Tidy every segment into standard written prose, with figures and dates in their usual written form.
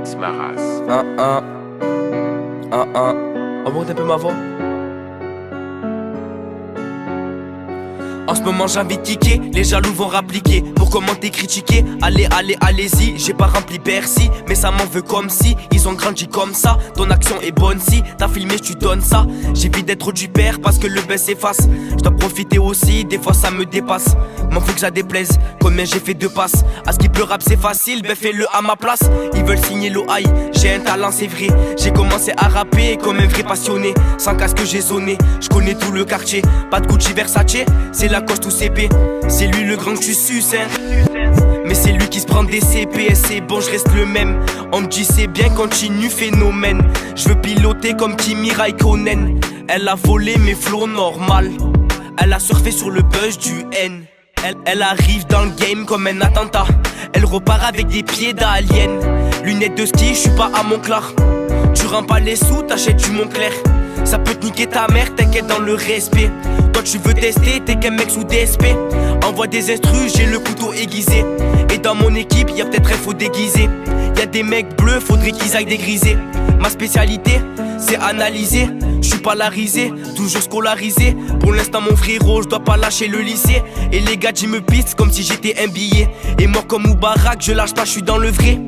Smaras. Remonte un peu ma voix. En ce moment j'invite Kiki, les jaloux vont rappliquer. Pour commenter, critiquer, allez-y. J'ai pas rempli Bercy, mais ça m'en veut comme si ils ont grandi comme ça. Ton action est bonne si t'as filmé, tu donnes ça. J'évite d'être du père parce que le bain s'efface. J'dois profiter aussi, des fois ça me dépasse. M'en faut que ça déplaise, combien j'ai fait de passes. À ce qui peut rap c'est facile, ben fais-le à ma place. Ils veulent signer l'OI, j'ai un talent c'est vrai. J'ai commencé à rapper comme un vrai passionné. Sans casque j'ai zoné, je connais tout le quartier. Pas de Gucci Versace, c'est Lacoste ou CP. C'est lui le grand que tu suces hein. Mais c'est lui qui se prend des CP. C'est bon je reste le même. On me dit c'est bien, continue phénomène. Je veux piloter comme Kimi Raikkonen. Elle a volé mes flots normal. Elle a surfé sur le buzz du N. Elle arrive dans le game comme un attentat. Elle repart avec des pieds d'alien. Lunettes de ski, je suis pas à Montclar. Tu rends pas les sous, t'achètes du Montclair. Ça peut te niquer ta mère, t'inquiète dans le respect. Toi tu veux tester, t'es qu'un mec sous DSP. Envoie des instrus, j'ai le couteau aiguisé. Et dans mon équipe, y'a peut-être un faux déguisé. Y'a des mecs bleus, faudrait qu'ils aillent dégriser. Ma spécialité, c'est analyser. J'suis pas la risée, toujours scolarisé. Pour l'instant mon frérot, j'dois pas lâcher le lycée. Et les gars me pistent comme si j'étais un billet. Et mort comme Moubarak, je lâche pas, j'suis dans le vrai.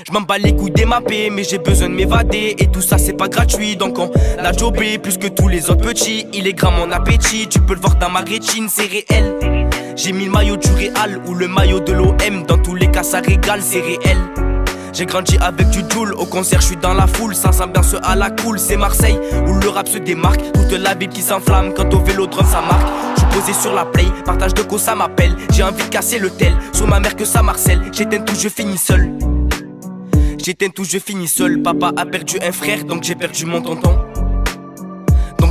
J'm'en bats les couilles des mappés, mais j'ai besoin de m'évader. Et tout ça c'est pas gratuit, donc on l'a jobé plus que tous les autres petits. Il est grand mon appétit, tu peux le voir dans ma rétine, c'est réel. J'ai mis le maillot du Real ou le maillot de l'OM. Dans tous les cas ça régale, c'est réel. J'ai grandi avec du Joule, au concert je suis dans la foule. Sans ambiance à la cool, c'est Marseille où le rap se démarque. Toute la ville qui s'enflamme quand au vélodrome ça marque. J'suis posé sur la play, partage de co ça m'appelle. J'ai envie de casser le tel, sur ma mère que ça marcelle. J'éteins tout, je finis seul. J'éteins tout, je finis seul. Papa a perdu un frère, donc j'ai perdu mon tonton.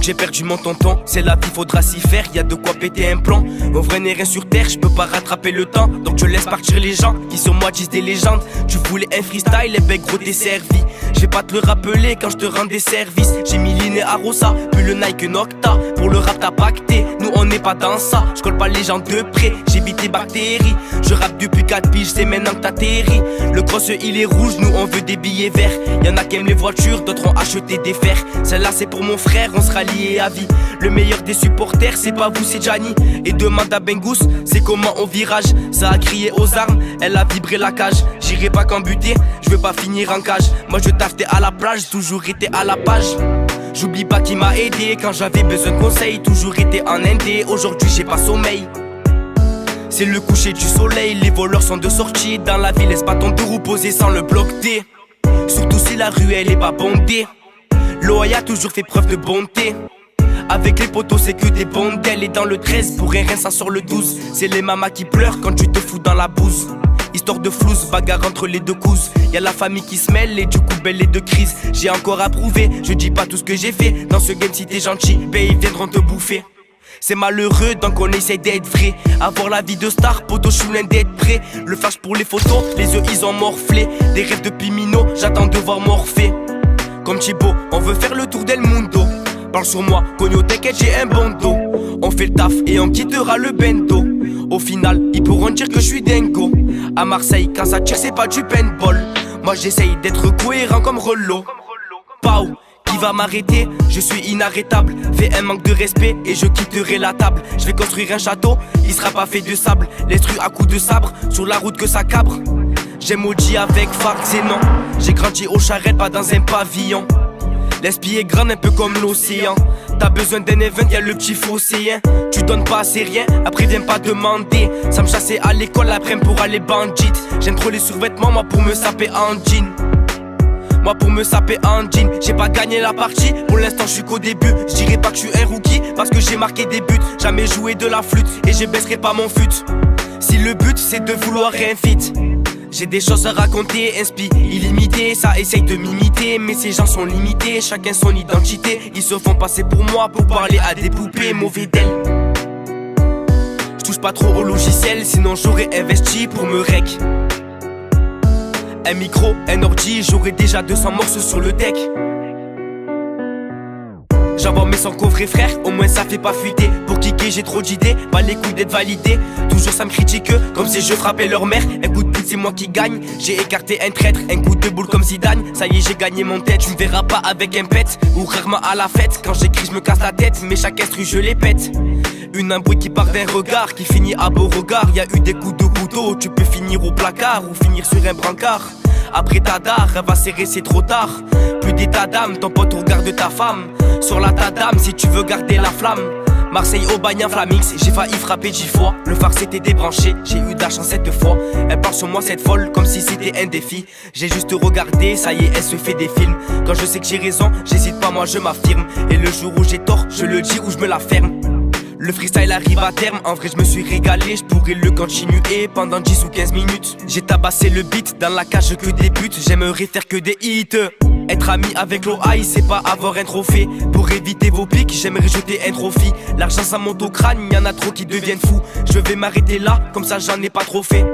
J'ai perdu mon tonton, c'est la vie, faudra s'y faire, y'a de quoi péter un plan. Mon vrai n'est rien sur terre, je peux pas rattraper le temps. Donc je laisse partir les gens qui sur moi disent des légendes. Tu voulais un freestyle, et ben gros t'es servi. Je vais pas te le rappeler quand je te rends des services. J'ai mis l'inné à Rosa, puis le Nike Nocta. Pour le rap t'as pacté, nous on n'est pas dans ça. Je colle pas les gens de près, j'évite les bactéries. Je rappe depuis 4 piges, c'est maintenant que t'atterris. Le cross il est rouge, nous on veut des billets verts. Y'en a qui aiment les voitures, d'autres ont acheté des fers. Celle-là c'est pour mon frère, on sera liés à vie. Le meilleur des supporters c'est pas vous c'est Gianni. Et demande à Bengus c'est comment on virage. Ça a crié aux armes, elle a vibré la cage. J'irai pas qu'en buter, je veux pas finir en cage. Moi je taffe à la plage, toujours été à la page. J'oublie pas qui m'a aidé quand j'avais besoin de conseils. Toujours été en indé, aujourd'hui j'ai pas sommeil. C'est le coucher du soleil, les voleurs sont de sortie. Dans la ville, laisse pas ton deux roues posé sans le bloc D. Surtout si la rue elle est pas bondée. L'OI a toujours fait preuve de bonté. Avec les potos c'est que des bondelles. Et dans le 13 pour rien ça sort le 12. C'est les mamas qui pleurent quand tu te fous dans la bouse. Histoire de flouze, bagarre entre les deux couses. Y'a la famille qui se mêle et du coup belle et de crise. J'ai encore à prouver, je dis pas tout ce que j'ai fait. Dans ce game si t'es gentil, ben ils viendront te bouffer. C'est malheureux donc on essaye d'être vrai. Avoir la vie de star, poto je suis loin d'être prêt. Le flash pour les photos, les yeux ils ont morflé. Des rêves de Pimino, j'attends de voir Morphée. Comme Thibaut, on veut faire le tour d'El Mundo. Parle sur moi, cogno t'inquiète j'ai un bon dos. On fait le taf et on quittera le bento. Au final, ils pourront dire que je suis dingo. À Marseille, quand ça tire c'est pas du paintball. Moi j'essaye d'être cohérent comme Rollo. Pau, qui va m'arrêter? Je suis inarrêtable. Fais un manque de respect et je quitterai la table. Je vais construire un château, il sera pas fait de sable. L'instru à coups de sabre, sur la route que ça cabre. J'aime Audi avec Farc, c'est non. J'ai grandi au Charrette, pas dans un pavillon. L'esprit est grande un peu comme l'océan. T'as besoin d'un event, y'a le petit fosséen. Tu donnes pas assez rien, après viens pas demander. Ça me chassait à l'école, après pour aller bandite. J'aime trop les survêtements, moi pour me saper en jean. Moi pour me saper en jean. J'ai pas gagné la partie, pour l'instant je suis qu'au début. Je dirais pas que je suis un rookie, parce que j'ai marqué des buts. Jamais joué de la flûte, et je baisserai pas mon fut. Si le but c'est de vouloir un feat. J'ai des choses à raconter, inspi illimité. Ça essaye de m'imiter, mais ces gens sont limités. Chacun son identité, ils se font passer pour moi pour parler à des poupées, mauvais d'elles. J'touche pas trop au logiciel, sinon j'aurais investi pour me rec. Un micro, un ordi, j'aurais déjà 200 morceaux sur le deck. J'envoie mes 100 coffrets frère, au moins ça fait pas fuiter. Pour kicker j'ai trop d'idées, pas les couilles d'être validé. Toujours ça me critique comme si je frappais leur mère. Un coup de pute c'est moi qui gagne, j'ai écarté un traître. Un coup de boule comme Zidane, ça y est j'ai gagné mon tête. Tu me verras pas avec un pet, ou rarement à la fête. Quand j'écris je me casse la tête, mais chaque instru je les pète. Un bruit qui part d'un regard, qui finit à Beauregard. Y'a eu des coups de couteau, tu peux finir au placard ou finir sur un brancard. Après ta dare, elle va serrer, c'est trop tard. Plus d'état d'âme, ton pote regarde ta femme. Sur la ta dame, si tu veux garder la flamme. Marseille au bagne en Flamix, j'ai failli frapper 10 fois. Le phare s'était débranché, j'ai eu de la chance cette fois. Elle parle sur moi cette folle, comme si c'était un défi. J'ai juste regardé, ça y est, elle se fait des films. Quand je sais que j'ai raison, j'hésite pas, moi je m'affirme. Et le jour où j'ai tort, je le dis ou je me la ferme. Le freestyle arrive à terme, en vrai je me suis régalé. Je pourrais le continuer pendant 10 ou 15 minutes. J'ai tabassé le beat, dans la cage que des buts. J'aimerais faire que des hits. Être ami avec l'OI, c'est pas avoir un trophée. Pour éviter vos pics, j'aimerais jeter un trophy. L'argent ça monte au crâne, y'en a trop qui deviennent fous. Je vais m'arrêter là, comme ça j'en ai pas trop fait.